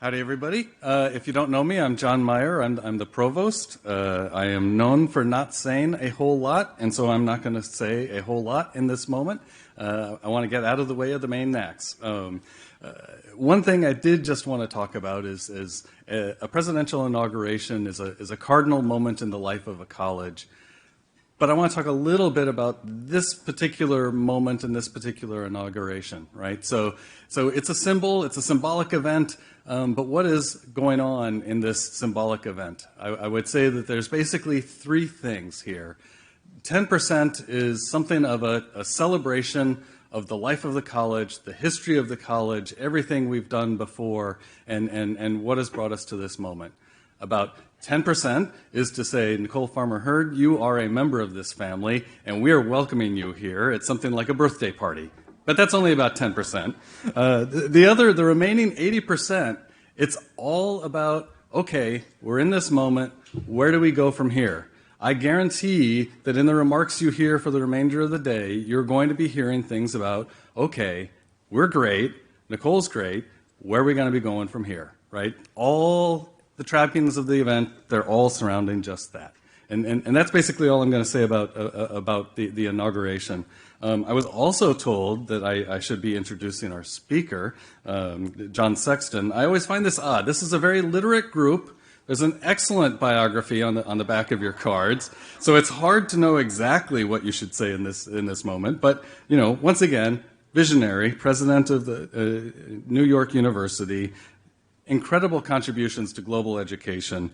Howdy, everybody. If you don't know me, I'm John Meyer. I'm the provost. I am known for not saying a whole lot, and so I'm not going to say a whole lot in this moment. I want to get out of the way of the main knacks. One thing I did just want to talk about is a presidential inauguration is a cardinal moment in the life of a college. But I want to talk a little bit about this particular moment and this particular inauguration, right? So it's a symbol, it's a symbolic event, but what is going on in this symbolic event? I would say that there's basically three things here. 10% is something of a celebration of the life of the college, the history of the college, everything we've done before, and what has brought us to this moment. About 10% is to say, Nicole Farmer-Hurd, you are a member of this family, and we are welcoming you here. It's something like a birthday party. But that's only about 10%. The remaining 80%, it's all about, okay, we're in this moment, where do we go from here? I guarantee that in the remarks you hear for the remainder of the day, you're going to be hearing things about, okay, we're great, Nicole's great, where are we going to be going from here, right? All the trappings of the event, they're all surrounding just that. And that's basically all I'm going to say about the inauguration. I was also told that I should be introducing our speaker, John Sexton. I always find this odd. This is a very literate group. There's an excellent biography on the back of your cards, so it's hard to know exactly what you should say in this moment. But once again, visionary, president of the New York University, incredible contributions to global education.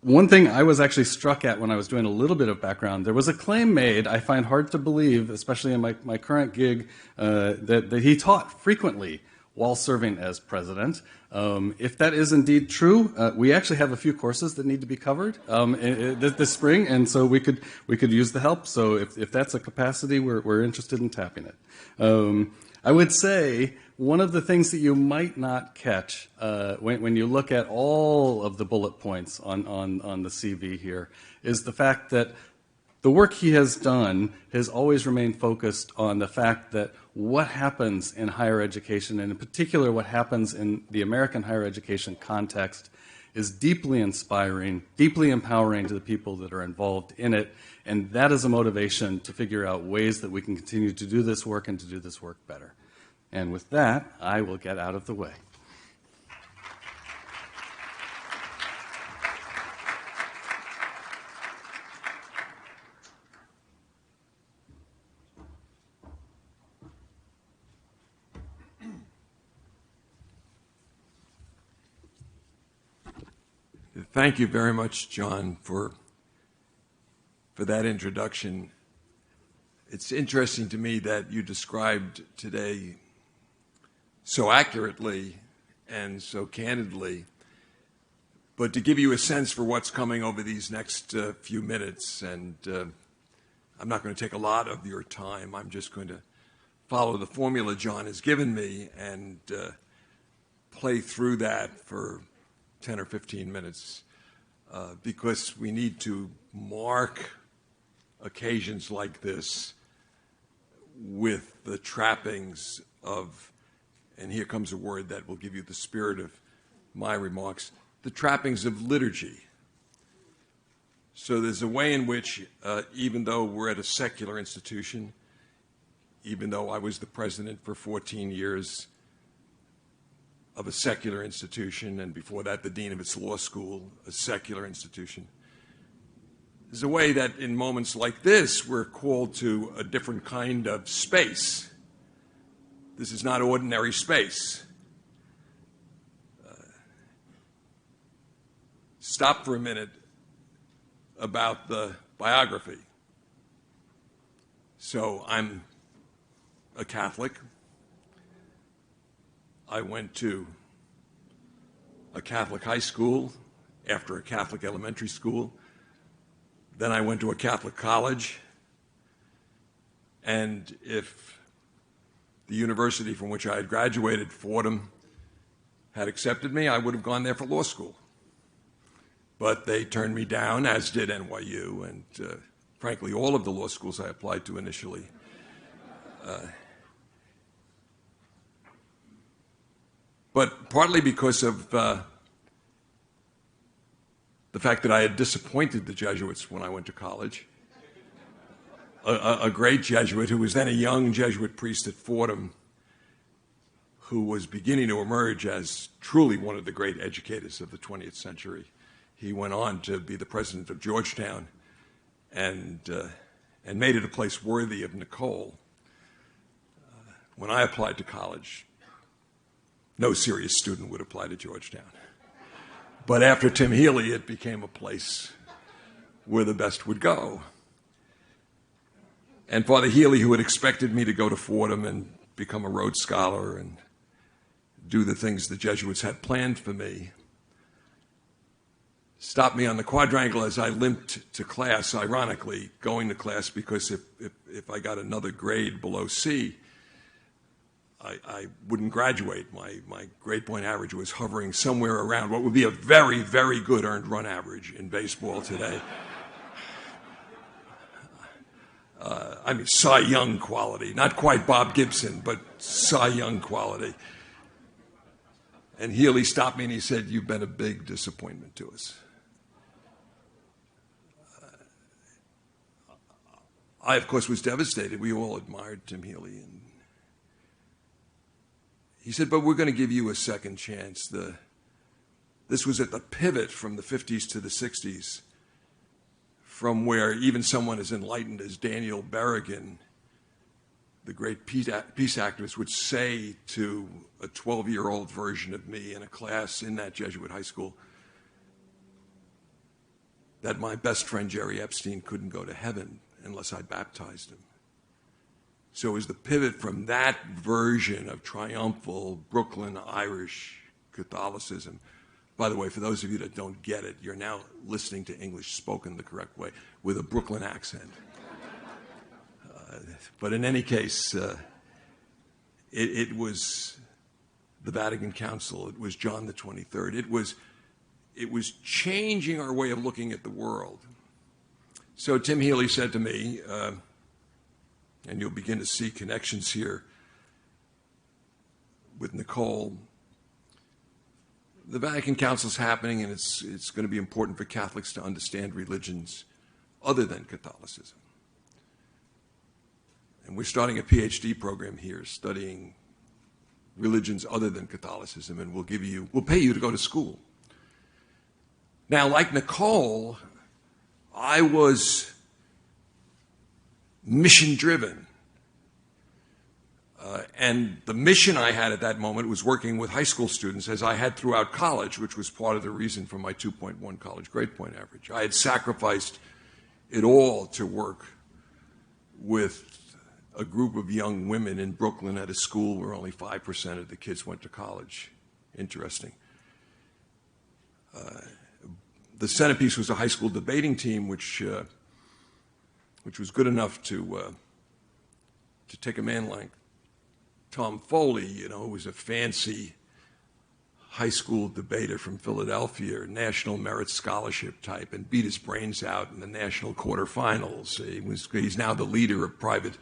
One thing I was actually struck at when I was doing a little bit of background, there was a claim made, I find hard to believe, especially in my current gig, that he taught frequently while serving as president. If that is indeed true, we actually have a few courses that need to be covered this spring, and so we could use the help. So if that's a capacity, we're interested in tapping it. I would say one of the things that you might not catch when you look at all of the bullet points on the CV here is the fact that the work he has done has always remained focused on the fact that what happens in higher education, and in particular what happens in the American higher education context, is deeply inspiring, deeply empowering to the people that are involved in it, and that is a motivation to figure out ways that we can continue to do this work and to do this work better. And with that, I will get out of the way. Thank you very much, John, for that introduction. It's interesting to me that you described today so accurately and so candidly, but to give you a sense for what's coming over these next few minutes, and I'm not going to take a lot of your time. I'm just going to follow the formula John has given me and play through that for 10 or 15 minutes because we need to mark occasions like this with the trappings of, and here comes a word that will give you the spirit of my remarks, the trappings of liturgy. So there's a way in which, even though we're at a secular institution, even though I was the president for 14 years of a secular institution, and before that the dean of its law school, a secular institution, there's a way that in moments like this we're called to a different kind of space. This is not ordinary space. Stop for a minute about the biography. So I'm a Catholic. I went to a Catholic high school after a Catholic elementary school. Then I went to a Catholic college. And if the university from which I had graduated, Fordham, had accepted me, I would have gone there for law school. But they turned me down, as did NYU, and frankly, all of the law schools I applied to initially. but partly because of the fact that I had disappointed the Jesuits when I went to college. A great Jesuit who was then a young Jesuit priest at Fordham, who was beginning to emerge as truly one of the great educators of the 20th century. He went on to be the president of Georgetown and made it a place worthy of Nicole. When I applied to college, no serious student would apply to Georgetown. But after Tim Healy, it became a place where the best would go. And Father Healy, who had expected me to go to Fordham and become a Rhodes Scholar and do the things the Jesuits had planned for me, stopped me on the quadrangle as I limped to class, ironically, going to class because if I got another grade below C, I wouldn't graduate. My grade point average was hovering somewhere around what would be a very, very good earned run average in baseball today. I mean, Cy Young quality. Not quite Bob Gibson, but Cy Young quality. And Healy stopped me and he said, "You've been a big disappointment to us." I, of course, was devastated. We all admired Tim Healy. And he said, "But we're going to give you a second chance." This was at the pivot from the 50s to the 60s, from where even someone as enlightened as Daniel Berrigan, the great peace activist, would say to a 12-year-old version of me in a class in that Jesuit high school that my best friend Jerry Epstein couldn't go to heaven unless I baptized him. So it was the pivot from that version of triumphal Brooklyn Irish Catholicism. By the way, for those of you that don't get it, you're now listening to English spoken the correct way with a Brooklyn accent. But in any case, it was the Vatican Council. It was John the 23rd. It was changing our way of looking at the world. So Tim Healy said to me, and you'll begin to see connections here with Nicole, the Vatican Council is happening, and it's going to be important for Catholics to understand religions other than Catholicism. And we're starting a PhD program here studying religions other than Catholicism, and we'll pay you to go to school. Now, like Nicole, I was mission-driven. And the mission I had at that moment was working with high school students, as I had throughout college, which was part of the reason for my 2.1 college grade point average. I had sacrificed it all to work with a group of young women in Brooklyn at a school where only 5% of the kids went to college. Interesting. The centerpiece was a high school debating team, which was good enough to take a man like Tom Foley, who was a fancy high school debater from Philadelphia, National Merit Scholarship type, and beat his brains out in the national quarterfinals. He's now the leader of private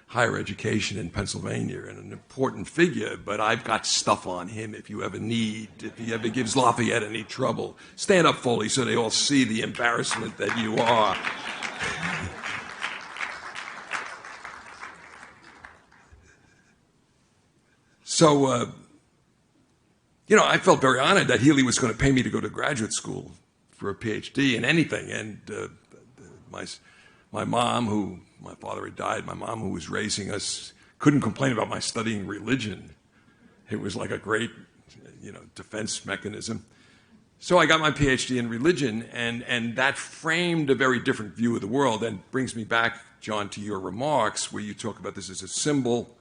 higher education in Pennsylvania and an important figure, but I've got stuff on him if he ever gives Lafayette any trouble. Stand up, Foley, so they all see the embarrassment that you are. So, I felt very honored that Healy was going to pay me to go to graduate school for a PhD in anything. And my mom, my father had died, my mom who was raising us, couldn't complain about my studying religion. It was like a great, defense mechanism. So I got my PhD in religion, and that framed a very different view of the world, and brings me back, John, to your remarks where you talk about this as a symbol.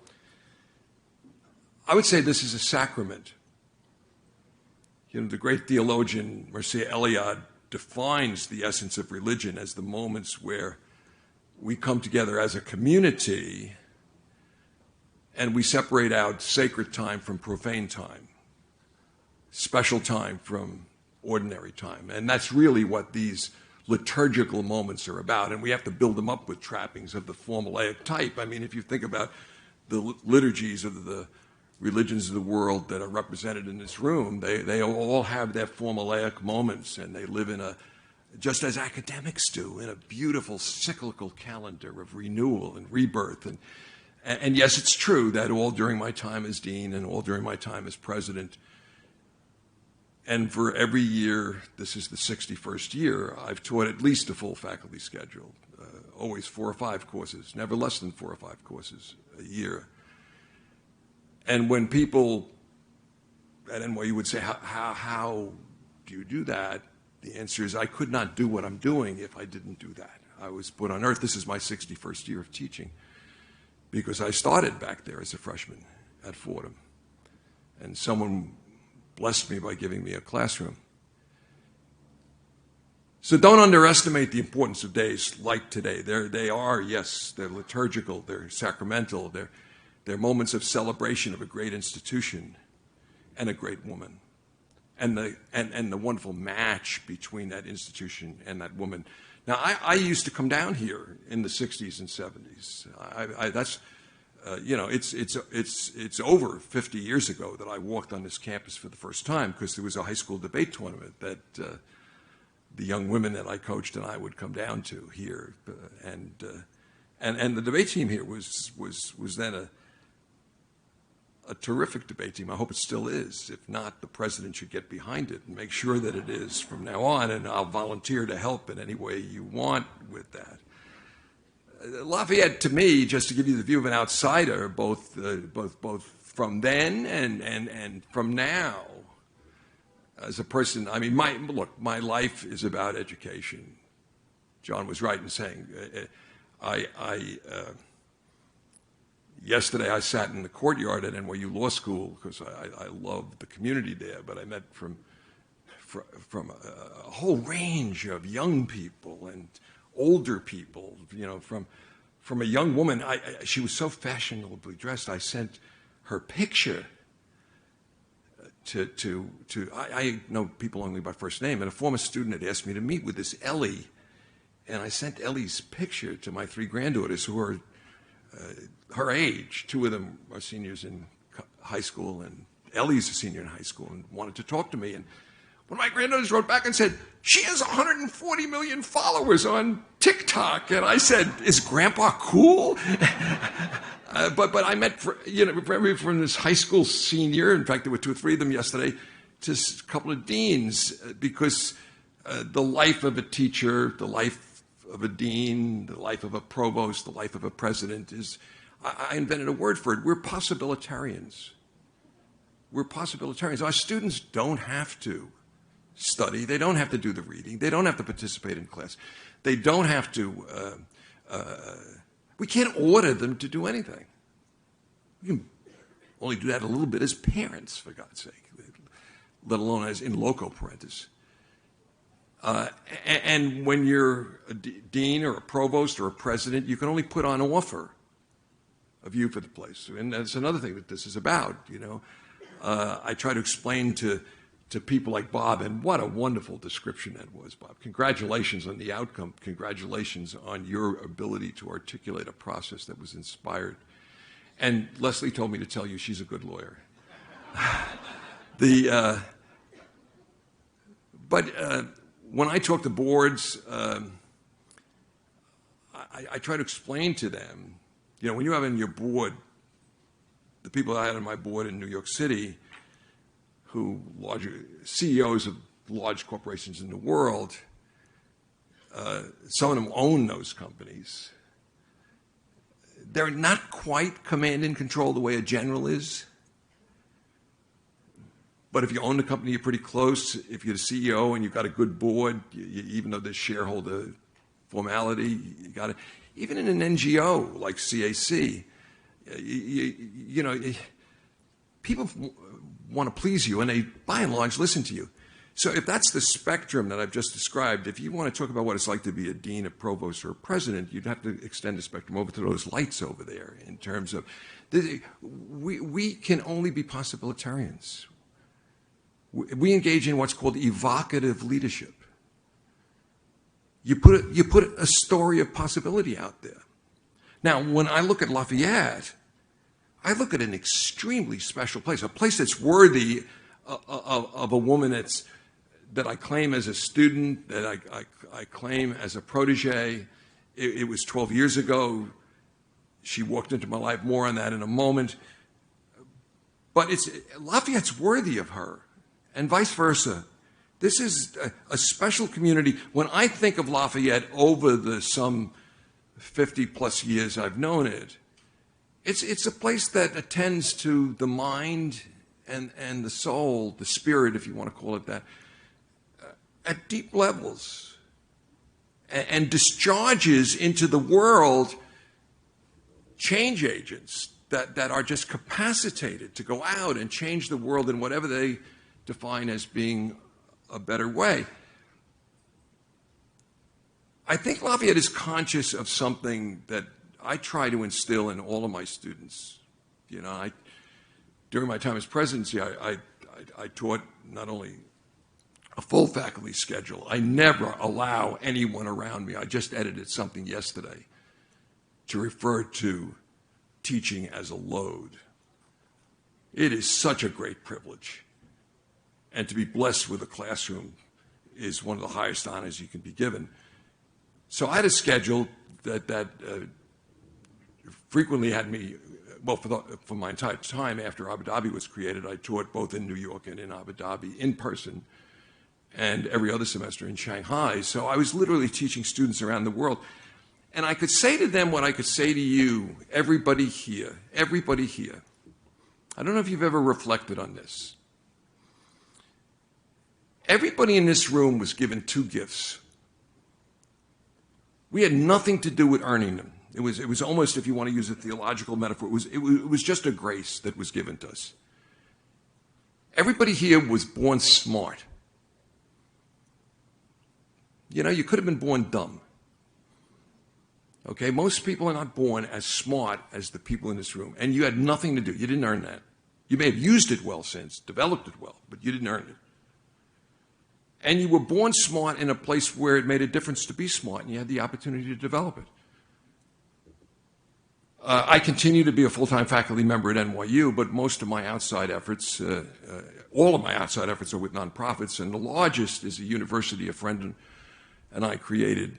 I would say this is a sacrament. The great theologian Mircea Eliade defines the essence of religion as the moments where we come together as a community and we separate out sacred time from profane time, special time from ordinary time. And that's really what these liturgical moments are about. And we have to build them up with trappings of the formulaic type. I mean, if you think about the liturgies of the religions of the world that are represented in this room, they all have their formulaic moments, and they live in just as academics do, in a beautiful cyclical calendar of renewal and rebirth. And yes, it's true that all during my time as dean and all during my time as president, and for every year, this is the 61st year, I've taught at least a full faculty schedule, always 4 or 5 courses, never less than 4 or 5 courses a year. And when people at NYU would say, how do you do that? The answer is, I could not do what I'm doing if I didn't do that. I was put on earth. This is my 61st year of teaching, because I started back there as a freshman at Fordham. And someone blessed me by giving me a classroom. So don't underestimate the importance of days like today. They are, yes, they're liturgical, they're sacramental, they're moments of celebration of a great institution and a great woman, and the wonderful match between that institution and that woman. Now, I used to come down here in the 60s and 70s. It's over 50 years ago that I walked on this campus for the first time, because there was a high school debate tournament that the young women that I coached and I would come down to here, and the debate team here was then a terrific debate team. I hope it still is. If not, the president should get behind it and make sure that it is from now on, and I'll volunteer to help in any way you want with that. Lafayette, to me, just to give you the view of an outsider, both from then and from now, as a person, I mean, my life is about education. John was right in saying, yesterday I sat in the courtyard at NYU Law School because I love the community there, but I met from a whole range of young people and older people, from a young woman. She was so fashionably dressed. I sent her picture I know people only by first name, and a former student had asked me to meet with this Ellie, and I sent Ellie's picture to my 3 granddaughters who are her age. 2 of them are seniors in high school, and Ellie's a senior in high school, and wanted to talk to me. And one of my granddaughters wrote back and said, she has 140 million followers on TikTok. And I said, is Grandpa cool? But I met, from this high school senior, in fact, there were 2 or 3 of them yesterday, to a couple of deans, because the life of a teacher, the life of a dean, the life of a provost, the life of a president is, I invented a word for it. We're possibilitarians. We're possibilitarians. Our students don't have to study. They don't have to do the reading. They don't have to participate in class. They don't have to, we can't order them to do anything. We can only do that a little bit as parents, for God's sake, let alone as in loco parentis. And when you're a dean or a provost or a president, you can only put on offer a view for the place. And that's another thing that this is about, I try to explain to people like Bob, and what a wonderful description that was, Bob. Congratulations on the outcome. Congratulations on your ability to articulate a process that was inspired. And Leslie told me to tell you she's a good lawyer. But when I talk to boards, I try to explain to them, when you have on your board, the people I had on my board in New York City, who CEOs of large corporations in the world, some of them own those companies. They're not quite command and control the way a general is. But if you own the company, you're pretty close. If you're the CEO and you've got a good board, even though there's shareholder formality, you got it. Even in an NGO like CAC, people want to please you, and they, by and large, listen to you. So if that's the spectrum that I've just described, if you want to talk about what it's like to be a dean, a provost, or a president, you'd have to extend the spectrum over to those lights over there in terms of, we can only be possibilitarians. We engage in what's called evocative leadership. You put a story of possibility out there. Now, when I look at Lafayette, I look at an extremely special place, a place that's worthy of a woman that I claim as a student, that I claim as a protege. It was 12 years ago. She walked into my life. More on that in a moment. But Lafayette's worthy of her, and vice versa. This is a special community. When I think of Lafayette over the some 50-plus years I've known it, it's a place that attends to the mind and the soul, the spirit, if you want to call it that, at deep levels, and discharges into the world change agents that are just capacitated to go out and change the world in whatever they define as being a better way. I think Lafayette is conscious of something that I try to instill in all of my students. You know, during my time as presidency, I taught not only a full faculty schedule. I never allow anyone around me. I just edited something yesterday to refer to teaching as a load. It is such a great privilege. And to be blessed with a classroom is one of the highest honors you can be given. So I had a schedule that frequently had me, well, for my entire time after Abu Dhabi was created, I taught both in New York and in Abu Dhabi in person, and every other semester in Shanghai. So I was literally teaching students around the world. And I could say to them what I could say to you, everybody here. I don't know if you've ever reflected on this. Everybody in this room was given two gifts. We had nothing to do with earning them. It was almost, if you want to use a theological metaphor, it was just a grace that was given to us. Everybody here was born smart. You know, you could have been born dumb. Okay, most people are not born as smart as the people in this room, and you had nothing to do. You didn't earn that. You may have used it well since, developed it well, but you didn't earn it. And you were born smart in a place where it made a difference to be smart, and you had the opportunity to develop it. I continue to be a full-time faculty member at NYU, but most of my outside efforts, all of my outside efforts are with nonprofits, and the largest is a university a friend and I created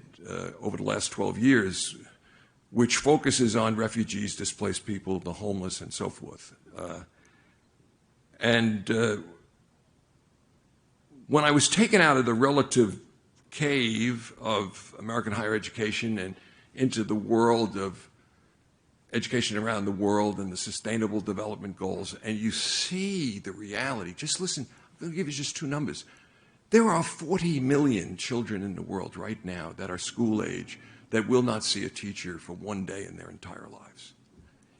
over the last 12 years, which focuses on refugees, displaced people, the homeless, and so forth. When I was taken out of the relative cave of American higher education and into the world of education around the world and the sustainable development goals, and you see the reality, just listen, I'm going to give you just two numbers. There are 40 million children in the world right now that are school age that will not see a teacher for one day in their entire lives.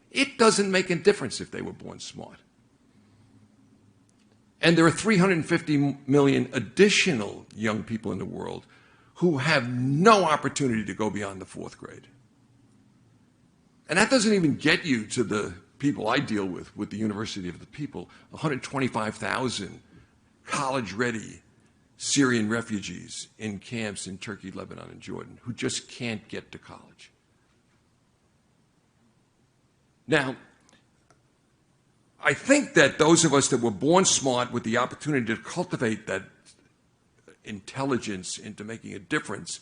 It doesn't make a difference if they were born smart. And there are 350 million additional young people in the world who have no opportunity to go beyond the fourth grade. And that doesn't even get you to the people I deal with the University of the People, 125,000 college-ready Syrian refugees in camps in Turkey, Lebanon, and Jordan who just can't get to college. Now, I think that those of us that were born smart with the opportunity to cultivate that intelligence into making a difference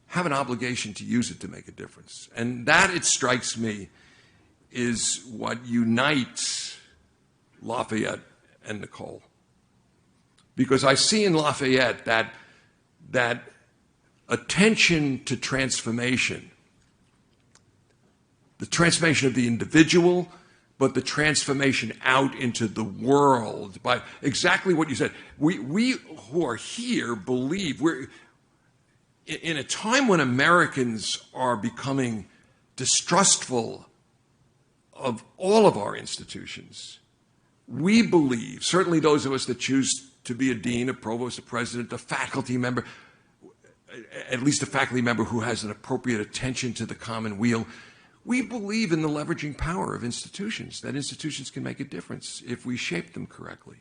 have an obligation to use it to make a difference. And that, it strikes me, is what unites Lafayette and Nicole. Because I see in Lafayette that attention to transformation, the transformation of the individual, but the transformation out into the world by exactly what you said. We who are here believe we're in a time when Americans are becoming distrustful of all of our institutions. We believe, certainly those of us that choose to be a dean, a provost, a president, a faculty member, at least a faculty member who has an appropriate attention to the common weal, we believe in the leveraging power of institutions, that institutions can make a difference if we shape them correctly.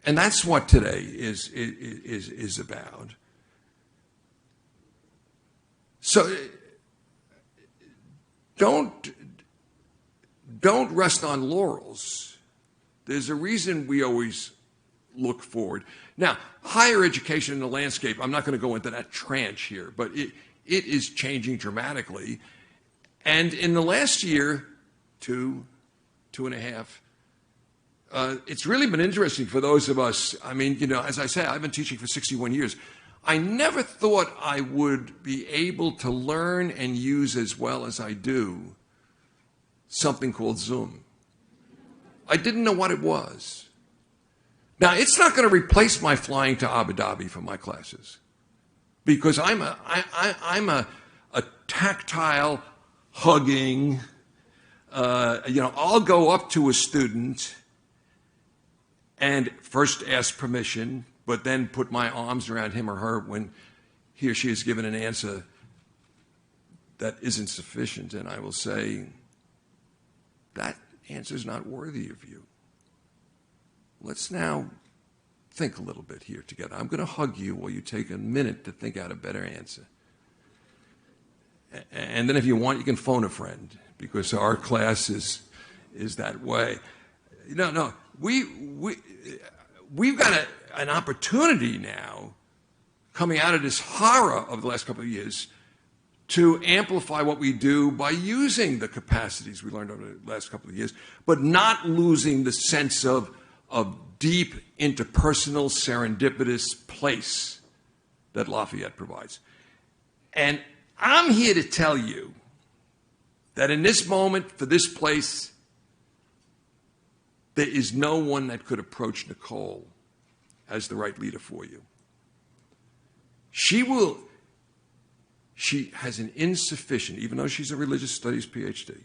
And that's what today is about. So don't don't rest on laurels. There's a reason we always look forward. Now, higher education in the landscape, I'm not going to go into that tranche here, but it is changing dramatically. And in the last year, two and a half, it's really been interesting for those of us. I mean, as I say, I've been teaching for 61 years. I never thought I would be able to learn and use as well as I do something called Zoom. I didn't know what it was. Now, it's not going to replace my flying to Abu Dhabi for my classes, because I'm a tactile, hugging, I'll go up to a student and first ask permission, but then put my arms around him or her when he or she is given an answer that isn't sufficient, and I will say, that answer is not worthy of you. Let's now think a little bit here together. I'm going to hug you while you take a minute to think out a better answer. And then if you want, you can phone a friend, because our class is that way. No, we've got an opportunity now, coming out of this horror of the last couple of years, to amplify what we do by using the capacities we learned over the last couple of years, but not losing the sense of deep interpersonal serendipitous place that Lafayette provides. And I'm here to tell you that in this moment, for this place, there is no one that could approach Nicole as the right leader for you. She has an insufficient, even though she's a religious studies PhD,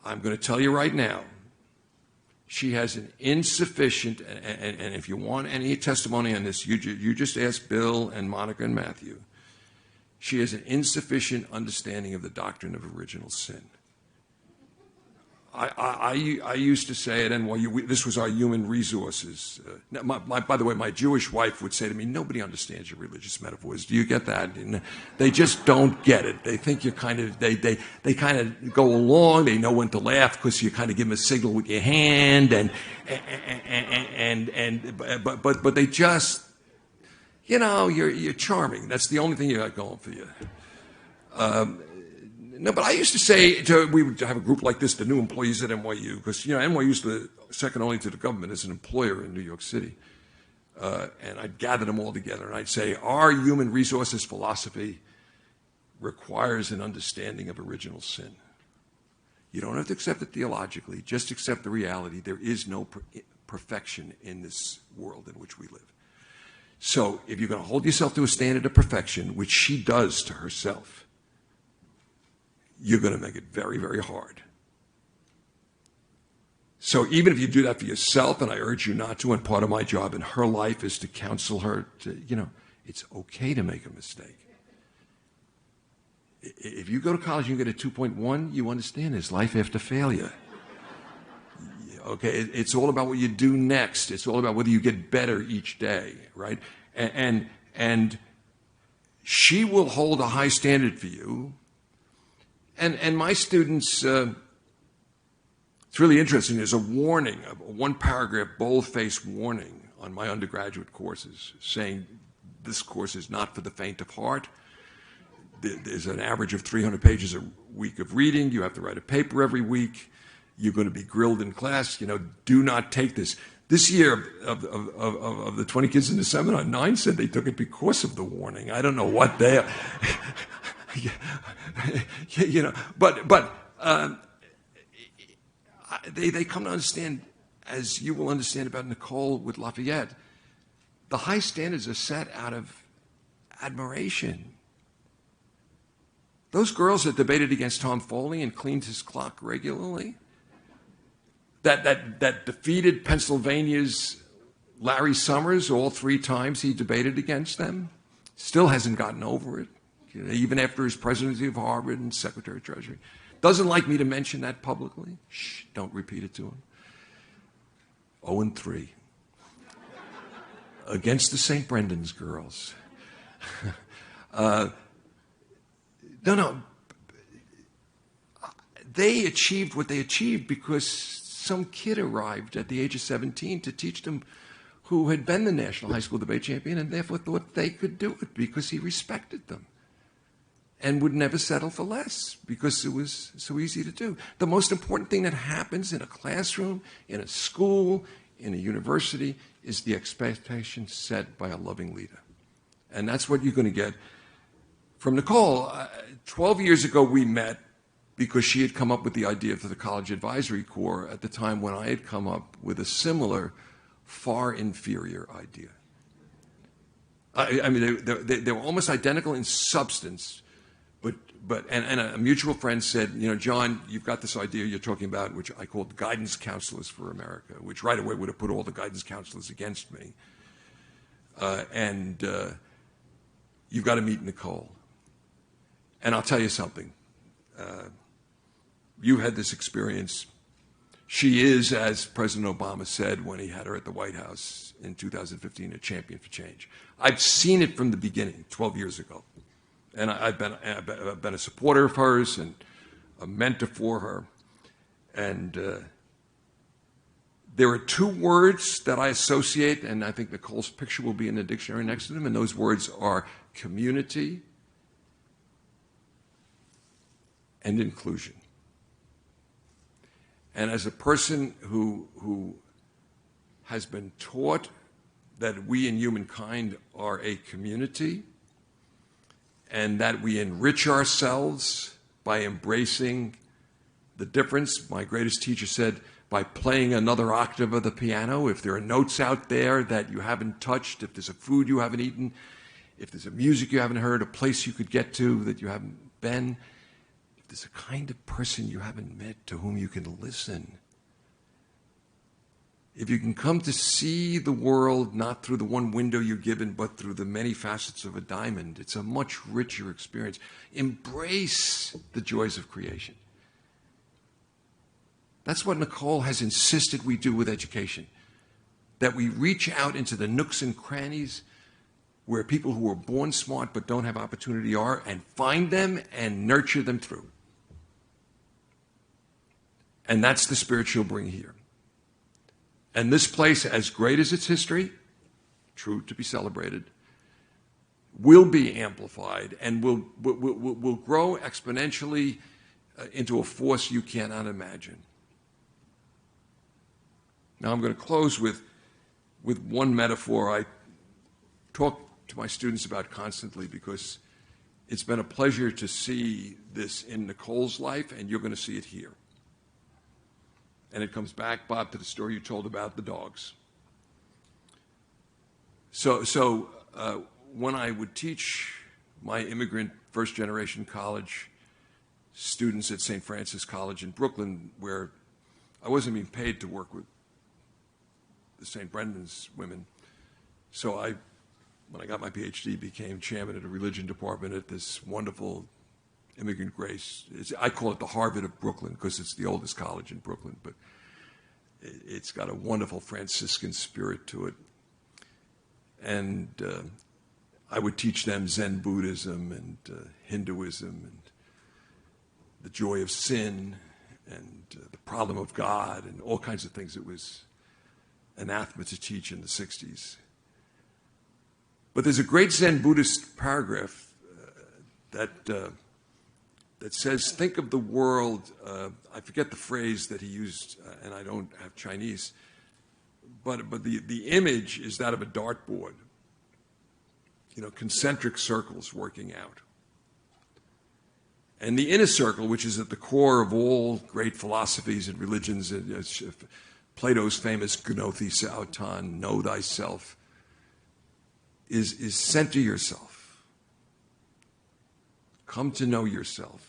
I'm going to tell you right now, she has an insufficient, and if you want any testimony on this, you just ask Bill and Monica and Matthew. She has an insufficient understanding of the doctrine of original sin. I used to say at NYU, this was our human resources. By the way, my Jewish wife would say to me, nobody understands your religious metaphors. Do you get that? And they just don't get it. They think you're they kind of go along. They know when to laugh because you kind of give them a signal with your hand, but they just, you're charming. That's the only thing you got going for you. No, but I used to say, we would have a group like this, the new employees at NYU, because, NYU is the second only to the government as an employer in New York City. And I'd gather them all together, and I'd say, our human resources philosophy requires an understanding of original sin. You don't have to accept it theologically, just accept the reality. There is no perfection in this world in which we live. So if you're going to hold yourself to a standard of perfection, which she does to herself, you're going to make it very, very hard. So even if you do that for yourself, and I urge you not to, and part of my job in her life is to counsel her to, it's okay to make a mistake. If you go to college and you get a 2.1, you understand there's life after failure. Okay, it's all about what you do next. It's all about whether you get better each day, right? And she will hold a high standard for you. And my students, it's really interesting. There's a warning, a one-paragraph, bold-faced warning on my undergraduate courses saying this course is not for the faint of heart. There's an average of 300 pages a week of reading. You have to write a paper every week. You're going to be grilled in class. Do not take this. This year, of the 20 kids in the seminar, 9 said they took it because of the warning. I don't know what they are. But they come to understand, as you will understand about Nicole with Lafayette, the high standards are set out of admiration. Those girls that debated against Tom Foley and cleaned his clock regularly, that defeated Pennsylvania's Larry Summers all 3 times he debated against them, still hasn't gotten over it. Even after his presidency of Harvard and Secretary of Treasury. Doesn't like me to mention that publicly. Shh, don't repeat it to him. 0-3. Against the St. Brendan's girls. No. they achieved what they achieved because some kid arrived at the age of 17 to teach them, who had been the National High School Debate Champion and therefore thought they could do it because he respected them and would never settle for less because it was so easy to do. The most important thing that happens in a classroom, in a school, in a university, is the expectation set by a loving leader. And that's what you're going to get from Nicole. 12 years ago, we met because she had come up with the idea for the College Advisory Corps at the time when I had come up with a similar, far inferior idea. I mean, they were almost identical in substance, but a mutual friend said, you know, John, you've got this idea you're talking about, which I called guidance counselors for America, which right away would have put all the guidance counselors against me. You've got to meet Nicole. And I'll tell you something. You had this experience. She is, as President Obama said when he had her at the White House in 2015, a champion for change. I've seen it from the beginning, 12 years ago. And I've been a supporter of hers and a mentor for her. And there are two words that I associate, and I think Nicole's picture will be in the dictionary next to them, and those words are community and inclusion. And as a person who has been taught that we in humankind are a community and that we enrich ourselves by embracing the difference, my greatest teacher said, by playing another octave of the piano. If there are notes out there that you haven't touched, if there's a food you haven't eaten, if there's a music you haven't heard, a place you could get to that you haven't been, if there's a kind of person you haven't met to whom you can listen, if you can come to see the world not through the one window you're given, but through the many facets of a diamond, it's a much richer experience. Embrace the joys of creation. That's what Nicole has insisted we do with education, that we reach out into the nooks and crannies where people who are born smart but don't have opportunity are, and find them and nurture them through. And that's the spirit she'll bring here. And this place, as great as its history, true to be celebrated, will be amplified and will grow exponentially into a force you cannot imagine. Now I'm going to close with one metaphor I talk to my students about constantly, because it's been a pleasure to see this in Nicole's life, and you're going to see it here. And it comes back, Bob, to the story you told about the dogs. So when I would teach my immigrant first-generation college students at St. Francis College in Brooklyn, where I wasn't being paid to work with the St. Brendan's women, so when I got my PhD, became chairman of the religion department at this wonderful immigrant grace. I call it the Harvard of Brooklyn because it's the oldest college in Brooklyn, but it's got a wonderful Franciscan spirit to it. And I would teach them Zen Buddhism and Hinduism and the joy of sin and the problem of God and all kinds of things. It was anathema to teach in the 60s. But there's a great Zen Buddhist paragraph that says, think of the world, I forget the phrase that he used, and I don't have Chinese, but the image is that of a dartboard, concentric circles working out. And the inner circle, which is at the core of all great philosophies and religions, Plato's famous gnothe auton, know thyself, is center yourself. Come to know yourself.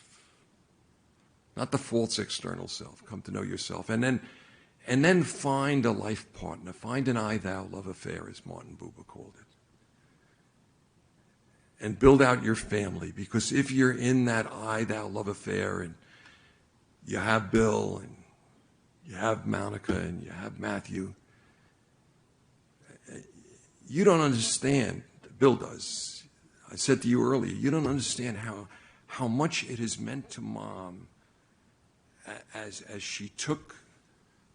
Not the false external self. Come to know yourself. And then find a life partner. Find an I-thou love affair, as Martin Buber called it. And build out your family. Because if you're in that I-thou love affair and you have Bill and you have Monica and you have Matthew, you don't understand. Bill does. I said to you earlier, you don't understand how much it has meant to Mom as she took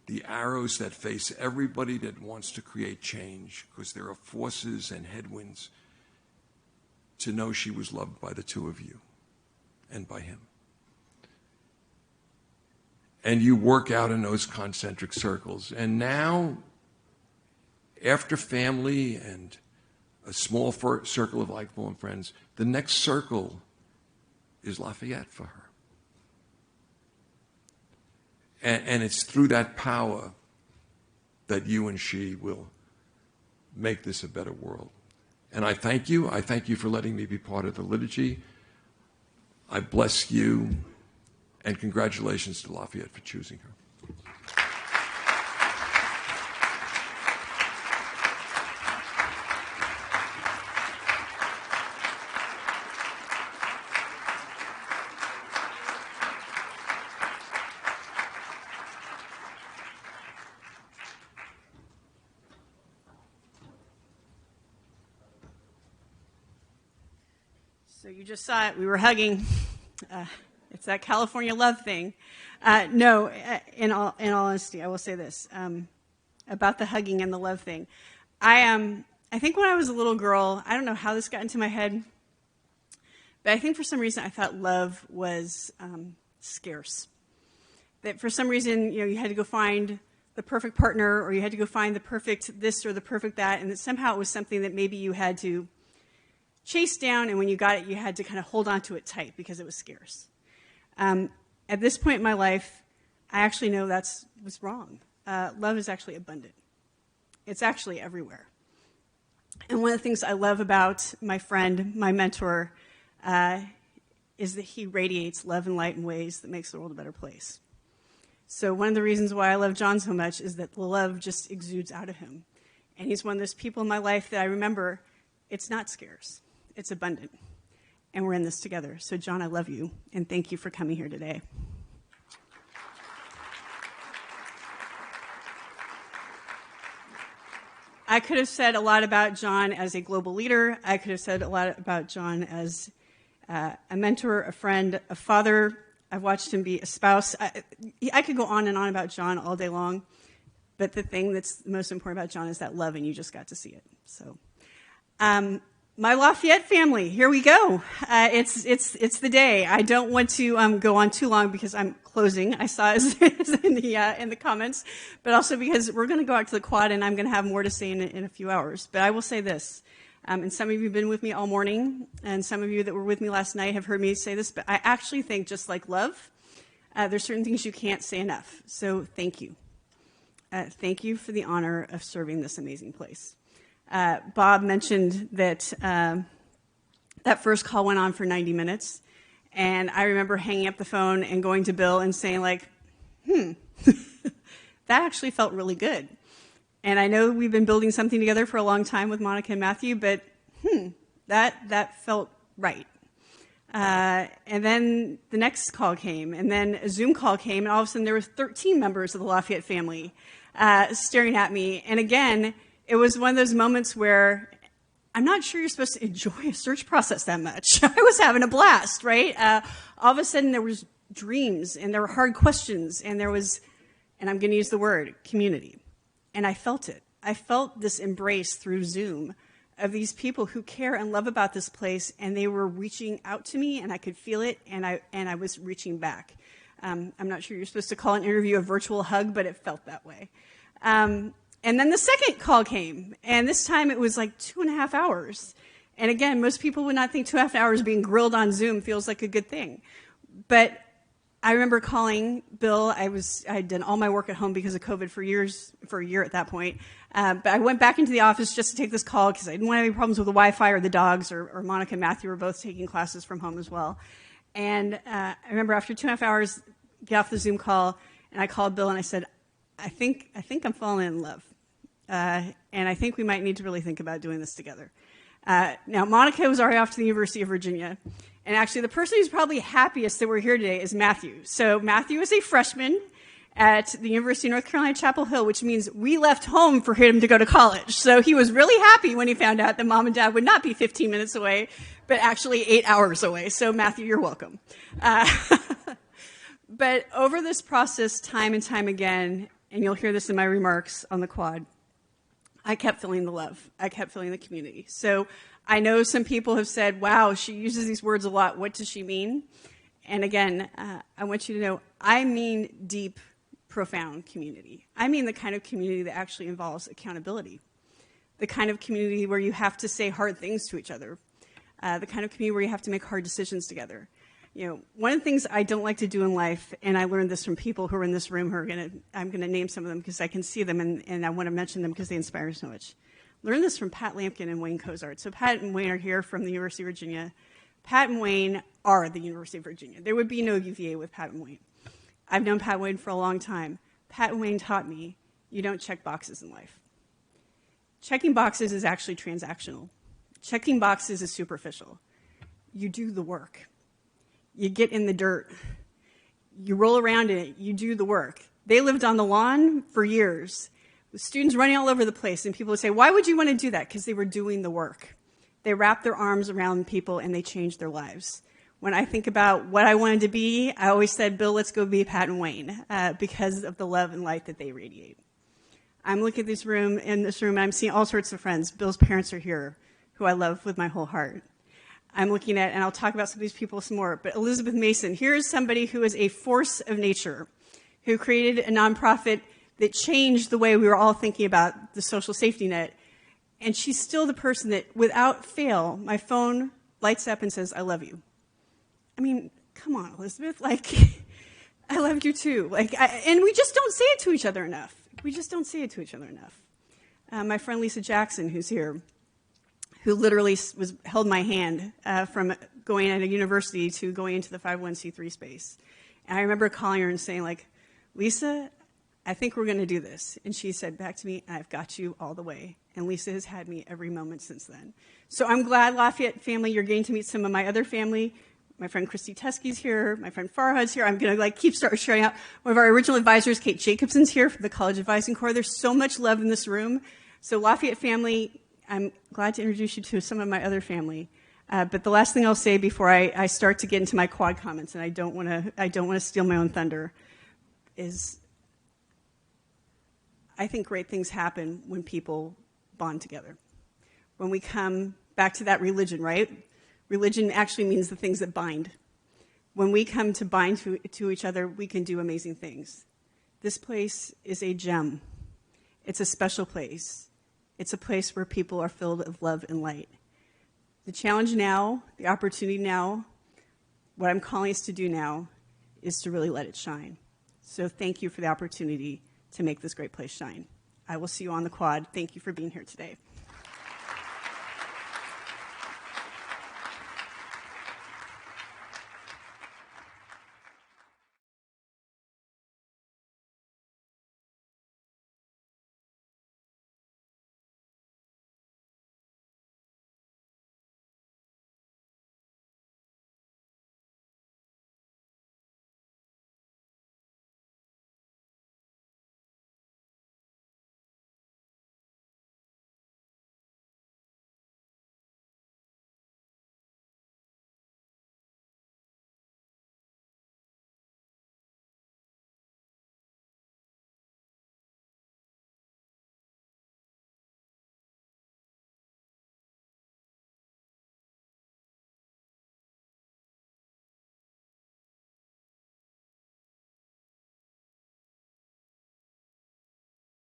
the arrows that face everybody that wants to create change, because there are forces and headwinds, to know she was loved by the two of you and by him. And you work out in those concentric circles. And now, after family and a small circle of likable and friends, the next circle is Lafayette for her. And it's through that power that you and she will make this a better world. And I thank you. I thank you for letting me be part of the liturgy. I bless you. And congratulations to Lafayette for choosing her. So you just saw it. We were hugging. It's that California love thing. No, in all honesty, I will say this about the hugging and the love thing. I think when I was a little girl, I don't know how this got into my head, but I think for some reason I thought love was scarce. That for some reason, you had to go find the perfect partner, or you had to go find the perfect this or the perfect that, and that somehow it was something that maybe you had to chase down, and when you got it, you had to kind of hold on to it tight because it was scarce. At this point in my life, I actually know that was wrong. Love is actually abundant. It's actually everywhere. And one of the things I love about my friend, my mentor, is that he radiates love and light in ways that makes the world a better place. So one of the reasons why I love John so much is that the love just exudes out of him. And he's one of those people in my life that I remember, it's not scarce. It's abundant, and we're in this together. So, John, I love you, and thank you for coming here today. I could have said a lot about John as a global leader. I could have said a lot about John as a mentor, a friend, a father. I've watched him be a spouse. I could go on and on about John all day long, but the thing that's most important about John is that love, and you just got to see it. So, my Lafayette family, here we go. It's the day. I don't want to go on too long because I'm closing. I saw it in the comments, but also because we're going to go out to the quad and I'm going to have more to say in a few hours. But I will say this, and some of you have been with me all morning, and some of you that were with me last night have heard me say this, but I actually think just like love, there's certain things you can't say enough. So thank you. Thank you for the honor of serving this amazing place. Bob mentioned that that first call went on for 90 minutes, and I remember hanging up the phone and going to Bill and saying, like, that actually felt really good. And I know we've been building something together for a long time with Monica and Matthew, but that felt right. And then the next call came, and then a Zoom call came, and all of a sudden there were 13 members of the Lafayette family staring at me. And again, it was one of those moments where I'm not sure you're supposed to enjoy a search process that much. I was having a blast, right? All of a sudden there was dreams, and there were hard questions, and there was, and I'm going to use the word, community. And I felt it. I felt this embrace through Zoom of these people who care and love about this place, and they were reaching out to me, and I could feel it, and I was reaching back. I'm not sure you're supposed to call an interview a virtual hug, but it felt that way. And then the second call came, and this time it was like 2.5 hours. And again, most people would not think 2.5 hours being grilled on Zoom feels like a good thing. But I remember calling Bill. I had done all my work at home because of COVID for a year at that point. But I went back into the office just to take this call because I didn't want any problems with the Wi-Fi or the dogs, or Monica and Matthew were both taking classes from home as well. And I remember after 2.5 hours, get off the Zoom call, and I called Bill and I said, I think I'm falling in love. And I think we might need to really think about doing this together. Now, Monica was already off to the University of Virginia. And actually, the person who's probably happiest that we're here today is Matthew. So Matthew is a freshman at the University of North Carolina, Chapel Hill, which means we left home for him to go to college. So he was really happy when he found out that mom and dad would not be 15 minutes away, but actually 8 hours away. So Matthew, you're welcome. But over this process, time and time again, and you'll hear this in my remarks on the quad, I kept feeling the love. I kept feeling the community. So I know some people have said, wow, she uses these words a lot. What does she mean? And again, I want you to know, I mean deep, profound community. I mean the kind of community that actually involves accountability. The kind of community where you have to say hard things to each other. The kind of community where you have to make hard decisions together. You know, one of the things I don't like to do in life, and I learned this from people who are in this room who are I'm going to name some of them because I can see them and I want to mention them because they inspire me so much. Learned this from Pat Lampkin and Wayne Cozart. So Pat and Wayne are here from the University of Virginia. Pat and Wayne are the University of Virginia. There would be no UVA with Pat and Wayne. I've known Pat and Wayne for a long time. Pat and Wayne taught me you don't check boxes in life. Checking boxes is actually transactional. Checking boxes is superficial. You do the work. You get in the dirt. You roll around in it. You do the work. They lived on the lawn for years with students running all over the place, and people would say, why would you want to do that? Because they were doing the work. They wrapped their arms around people, and they changed their lives. When I think about what I wanted to be, I always said, Bill, let's go be Pat and Wayne, because of the love and light that they radiate. I'm looking at this room, I'm seeing all sorts of friends. Bill's parents are here, who I love with my whole heart. I'm looking at, and I'll talk about some of these people some more, but Elizabeth Mason, here is somebody who is a force of nature, who created a nonprofit that changed the way we were all thinking about the social safety net. And she's still the person that, without fail, my phone lights up and says, I love you. I mean, come on, Elizabeth, like, I love you too. And we just don't say it to each other enough. We just don't say it to each other enough. My friend Lisa Jackson, who's here, who literally held my hand from going at a university to going into the 501c3 space. And I remember calling her and saying, like, Lisa, I think we're going to do this. And she said back to me, I've got you all the way. And Lisa has had me every moment since then. So I'm glad, Lafayette family, you're getting to meet some of my other family. My friend Christy Teskey's here. My friend Farhad's here. I'm going to keep sharing out. One of our original advisors, Kate Jacobson's here from the College Advising Corps. There's so much love in this room. So Lafayette family, I'm glad to introduce you to some of my other family. But the last thing I'll say before I start to get into my quad comments, and I don't want to steal my own thunder, is I think great things happen when people bond together. When we come back to that religion, right? Religion actually means the things that bind. When we come to bind to each other, we can do amazing things. This place is a gem. It's a special place. It's a place where people are filled with love and light. The challenge now, the opportunity now, what I'm calling us to do now is to really let it shine. So thank you for the opportunity to make this great place shine. I will see you on the quad. Thank you for being here today.